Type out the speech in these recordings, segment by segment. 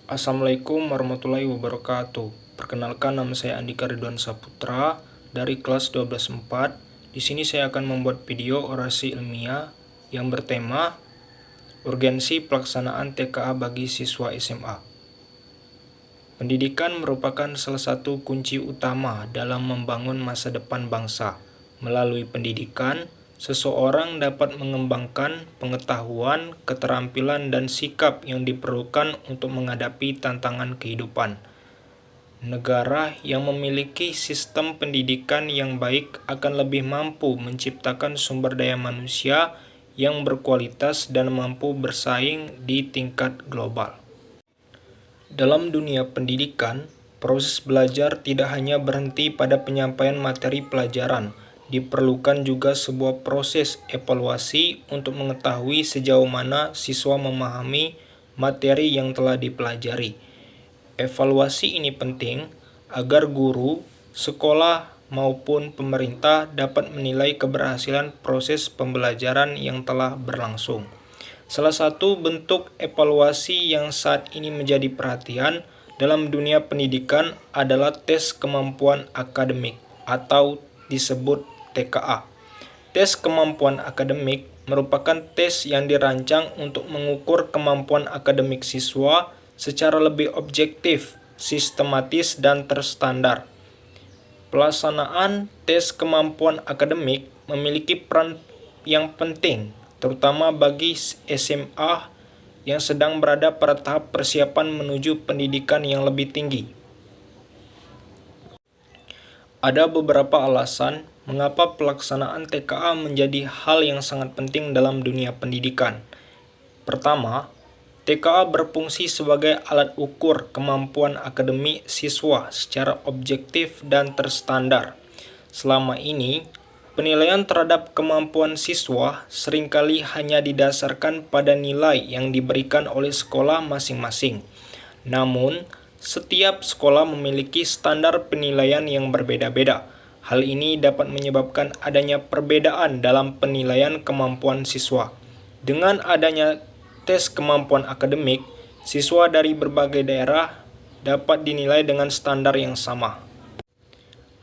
Assalamualaikum warahmatullahi wabarakatuh. Perkenalkan, nama saya Andika Ridwan Saputra dari kelas 12/4. Di sini saya akan membuat video orasi ilmiah yang bertema urgensi pelaksanaan TKA bagi siswa SMA. Pendidikan merupakan salah satu kunci utama dalam membangun masa depan bangsa. Melalui pendidikan, seseorang dapat mengembangkan pengetahuan, keterampilan, dan sikap yang diperlukan untuk menghadapi tantangan kehidupan. Negara yang memiliki sistem pendidikan yang baik akan lebih mampu menciptakan sumber daya manusia yang berkualitas dan mampu bersaing di tingkat global. Dalam dunia pendidikan, proses belajar tidak hanya berhenti pada penyampaian materi pelajaran, diperlukan juga sebuah proses evaluasi untuk mengetahui sejauh mana siswa memahami materi yang telah dipelajari. Evaluasi ini penting agar guru, sekolah, maupun pemerintah dapat menilai keberhasilan proses pembelajaran yang telah berlangsung. Salah satu bentuk evaluasi yang saat ini menjadi perhatian dalam dunia pendidikan adalah tes kemampuan akademik atau disebut TKA. Tes kemampuan akademik merupakan tes yang dirancang untuk mengukur kemampuan akademik siswa secara lebih objektif, sistematis, dan terstandar. Pelaksanaan tes kemampuan akademik memiliki peran yang penting, terutama bagi SMA yang sedang berada pada tahap persiapan menuju pendidikan yang lebih tinggi. Ada beberapa alasan mengapa pelaksanaan TKA menjadi hal yang sangat penting dalam dunia pendidikan. Pertama, TKA berfungsi sebagai alat ukur kemampuan akademik siswa secara objektif dan terstandar. Selama ini, penilaian terhadap kemampuan siswa seringkali hanya didasarkan pada nilai yang diberikan oleh sekolah masing-masing. Namun, setiap sekolah memiliki standar penilaian yang berbeda-beda. Hal ini dapat menyebabkan adanya perbedaan dalam penilaian kemampuan siswa. Dengan adanya tes kemampuan akademik, siswa dari berbagai daerah dapat dinilai dengan standar yang sama.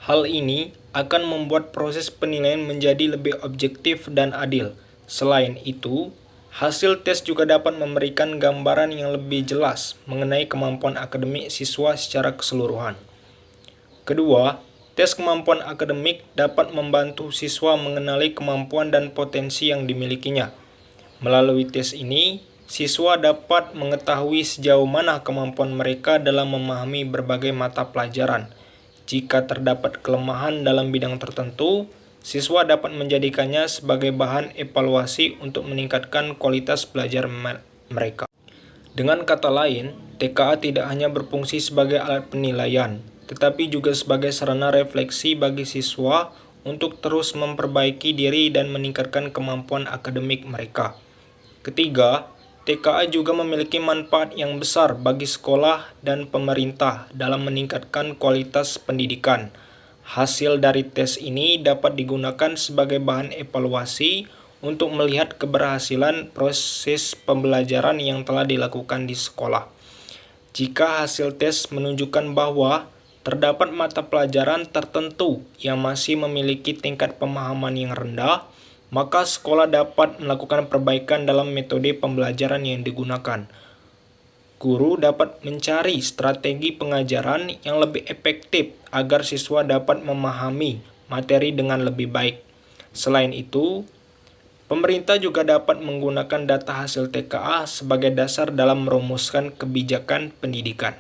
Hal ini akan membuat proses penilaian menjadi lebih objektif dan adil. Selain itu, hasil tes juga dapat memberikan gambaran yang lebih jelas mengenai kemampuan akademik siswa secara keseluruhan. Kedua, tes kemampuan akademik dapat membantu siswa mengenali kemampuan dan potensi yang dimilikinya. Melalui tes ini, siswa dapat mengetahui sejauh mana kemampuan mereka dalam memahami berbagai mata pelajaran. Jika terdapat kelemahan dalam bidang tertentu, siswa dapat menjadikannya sebagai bahan evaluasi untuk meningkatkan kualitas belajar mereka. Dengan kata lain, TKA tidak hanya berfungsi sebagai alat penilaian, tetapi juga sebagai sarana refleksi bagi siswa untuk terus memperbaiki diri dan meningkatkan kemampuan akademik mereka. Ketiga, TKA juga memiliki manfaat yang besar bagi sekolah dan pemerintah dalam meningkatkan kualitas pendidikan. Hasil dari tes ini dapat digunakan sebagai bahan evaluasi untuk melihat keberhasilan proses pembelajaran yang telah dilakukan di sekolah. Jika hasil tes menunjukkan bahwa terdapat mata pelajaran tertentu yang masih memiliki tingkat pemahaman yang rendah, maka sekolah dapat melakukan perbaikan dalam metode pembelajaran yang digunakan. Guru dapat mencari strategi pengajaran yang lebih efektif agar siswa dapat memahami materi dengan lebih baik. Selain itu, pemerintah juga dapat menggunakan data hasil TKA sebagai dasar dalam merumuskan kebijakan pendidikan.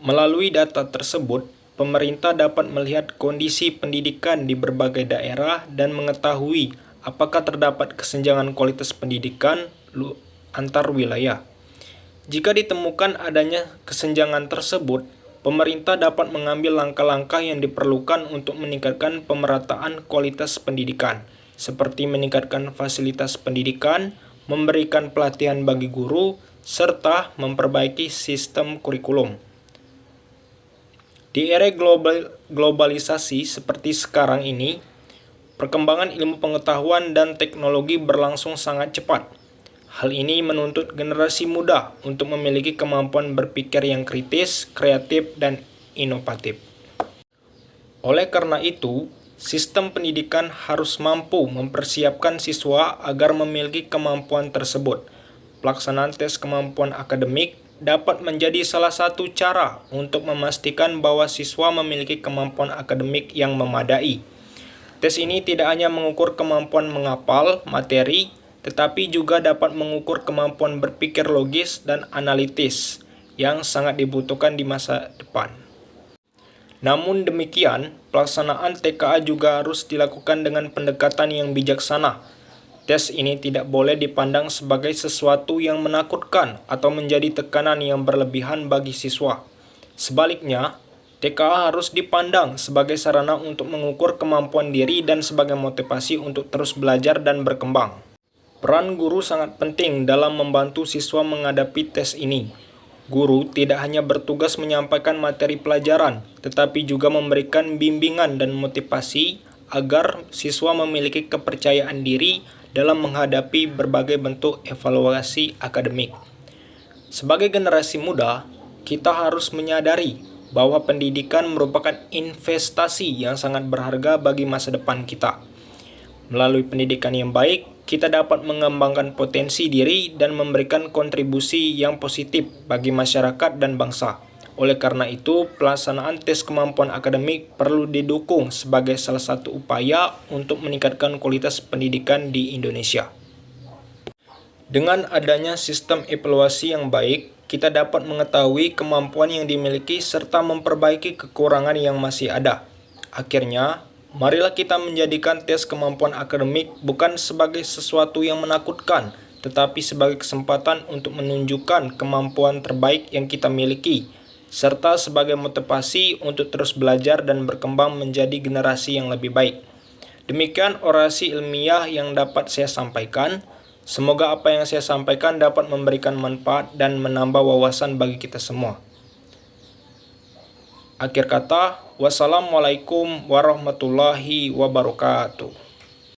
Melalui data tersebut, pemerintah dapat melihat kondisi pendidikan di berbagai daerah dan mengetahui apakah terdapat kesenjangan kualitas pendidikan antar wilayah. Jika ditemukan adanya kesenjangan tersebut, pemerintah dapat mengambil langkah-langkah yang diperlukan untuk meningkatkan pemerataan kualitas pendidikan, seperti meningkatkan fasilitas pendidikan, memberikan pelatihan bagi guru, serta memperbaiki sistem kurikulum. Di era globalisasi seperti sekarang ini, perkembangan ilmu pengetahuan dan teknologi berlangsung sangat cepat. Hal ini menuntut generasi muda untuk memiliki kemampuan berpikir yang kritis, kreatif, dan inovatif. Oleh karena itu, sistem pendidikan harus mampu mempersiapkan siswa agar memiliki kemampuan tersebut. Pelaksanaan tes kemampuan akademik dapat menjadi salah satu cara untuk memastikan bahwa siswa memiliki kemampuan akademik yang memadai. Tes ini tidak hanya mengukur kemampuan menghafal materi, tetapi juga dapat mengukur kemampuan berpikir logis dan analitis yang sangat dibutuhkan di masa depan. Namun demikian, pelaksanaan TKA juga harus dilakukan dengan pendekatan yang bijaksana. Tes ini tidak boleh dipandang sebagai sesuatu yang menakutkan atau menjadi tekanan yang berlebihan bagi siswa. Sebaliknya, TKA harus dipandang sebagai sarana untuk mengukur kemampuan diri dan sebagai motivasi untuk terus belajar dan berkembang. Peran guru sangat penting dalam membantu siswa menghadapi tes ini. Guru tidak hanya bertugas menyampaikan materi pelajaran, tetapi juga memberikan bimbingan dan motivasi agar siswa memiliki kepercayaan diri dalam menghadapi berbagai bentuk evaluasi akademik. Sebagai generasi muda, kita harus menyadari bahwa pendidikan merupakan investasi yang sangat berharga bagi masa depan kita. Melalui pendidikan yang baik, kita dapat mengembangkan potensi diri dan memberikan kontribusi yang positif bagi masyarakat dan bangsa. Oleh karena itu, pelaksanaan tes kemampuan akademik perlu didukung sebagai salah satu upaya untuk meningkatkan kualitas pendidikan di Indonesia. Dengan adanya sistem evaluasi yang baik, kita dapat mengetahui kemampuan yang dimiliki serta memperbaiki kekurangan yang masih ada. Akhirnya, marilah kita menjadikan tes kemampuan akademik bukan sebagai sesuatu yang menakutkan, tetapi sebagai kesempatan untuk menunjukkan kemampuan terbaik yang kita miliki, serta sebagai motivasi untuk terus belajar dan berkembang menjadi generasi yang lebih baik. Demikian orasi ilmiah yang dapat saya sampaikan. Semoga apa yang saya sampaikan dapat memberikan manfaat dan menambah wawasan bagi kita semua. Akhir kata, wassalamualaikum warahmatullahi wabarakatuh.